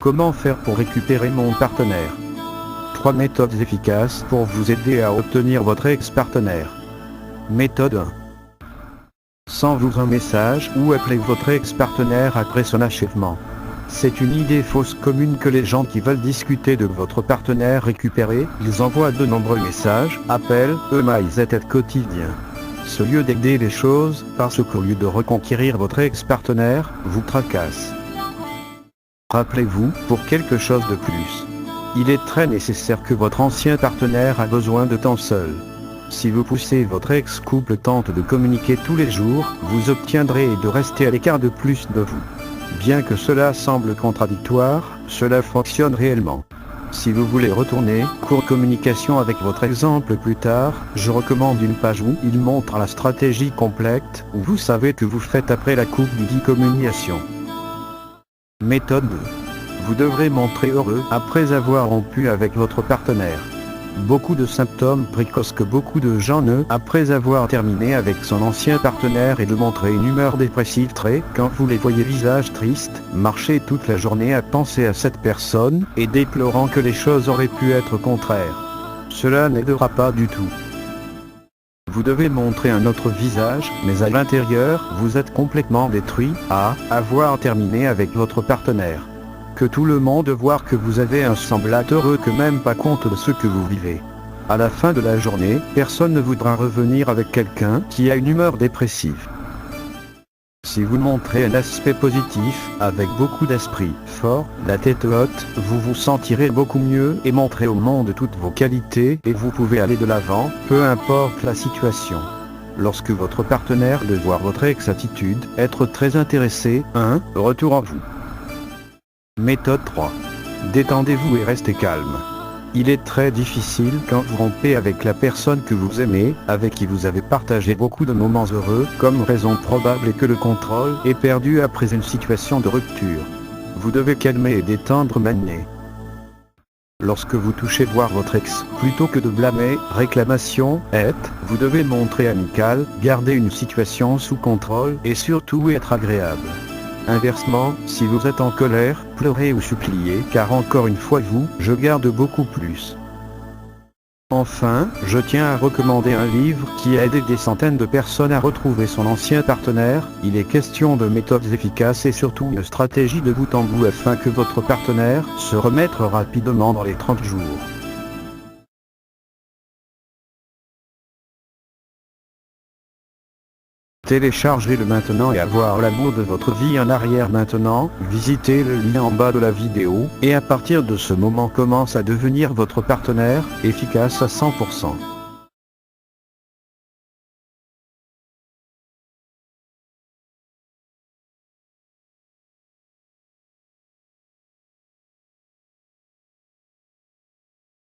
Comment faire pour récupérer mon partenaire? 3 méthodes efficaces pour vous aider à obtenir votre ex-partenaire. Méthode 1. S'envoie un message ou appelez votre ex-partenaire après son achèvement. C'est une idée fausse commune que les gens qui veulent discuter de votre partenaire récupéré, ils envoient de nombreux messages, appels, emails quotidiens. Ce lieu d'aider les choses, parce qu'au lieu de reconquérir votre ex-partenaire, vous tracasse. Rappelez-vous, pour quelque chose de plus. Il est très nécessaire que votre ancien partenaire a besoin de temps seul. Si vous poussez votre ex-couple tente de communiquer tous les jours, vous obtiendrez de rester à l'écart de plus de vous. Bien que cela semble contradictoire, cela fonctionne réellement. Si vous voulez retourner, cours communication avec votre exemple plus tard, je recommande une page où il montre la stratégie complète, où vous savez que vous faites après la coupe du communication. Méthode 2. Vous devrez montrer heureux après avoir rompu avec votre partenaire. Beaucoup de symptômes précoces que beaucoup de gens ne, après avoir terminé avec son ancien partenaire et de montrer une humeur dépressive quand vous les voyez visage triste, marcher toute la journée à penser à cette personne, et déplorant que les choses auraient pu être contraires. Cela n'aidera pas du tout. Vous devez montrer un autre visage, mais à l'intérieur, vous êtes complètement détruit, à avoir terminé avec votre partenaire. Que tout le monde voit que vous avez un semblable heureux que même pas compte de ce que vous vivez. À la fin de la journée, personne ne voudra revenir avec quelqu'un qui a une humeur dépressive. Si vous montrez un aspect positif, avec beaucoup d'esprit fort, la tête haute, vous vous sentirez beaucoup mieux et montrez au monde toutes vos qualités et vous pouvez aller de l'avant, peu importe la situation. Lorsque votre partenaire de voir votre ex-attitude, être très intéressé, retour en vous. Méthode 3. Détendez-vous et restez calme. Il est très difficile quand vous rompez avec la personne que vous aimez, avec qui vous avez partagé beaucoup de moments heureux, comme raison probable est que le contrôle est perdu après une situation de rupture. Vous devez calmer et détendre maintenant. Lorsque vous touchez voir votre ex, plutôt que de blâmer, réclamation, vous devez montrer amical, garder une situation sous contrôle et surtout être agréable. Inversement, si vous êtes en colère, pleurez ou suppliez, car encore une fois je garde beaucoup plus. Enfin, je tiens à recommander un livre qui a aidé des centaines de personnes à retrouver son ancien partenaire. Il est question de méthodes efficaces et surtout de stratégies de bout en bout afin que votre partenaire se remette rapidement dans les 30 jours. Téléchargez-le maintenant et avoir l'amour de votre vie en arrière maintenant, visitez le lien en bas de la vidéo, et à partir de ce moment commence à devenir votre partenaire, efficace à 100%.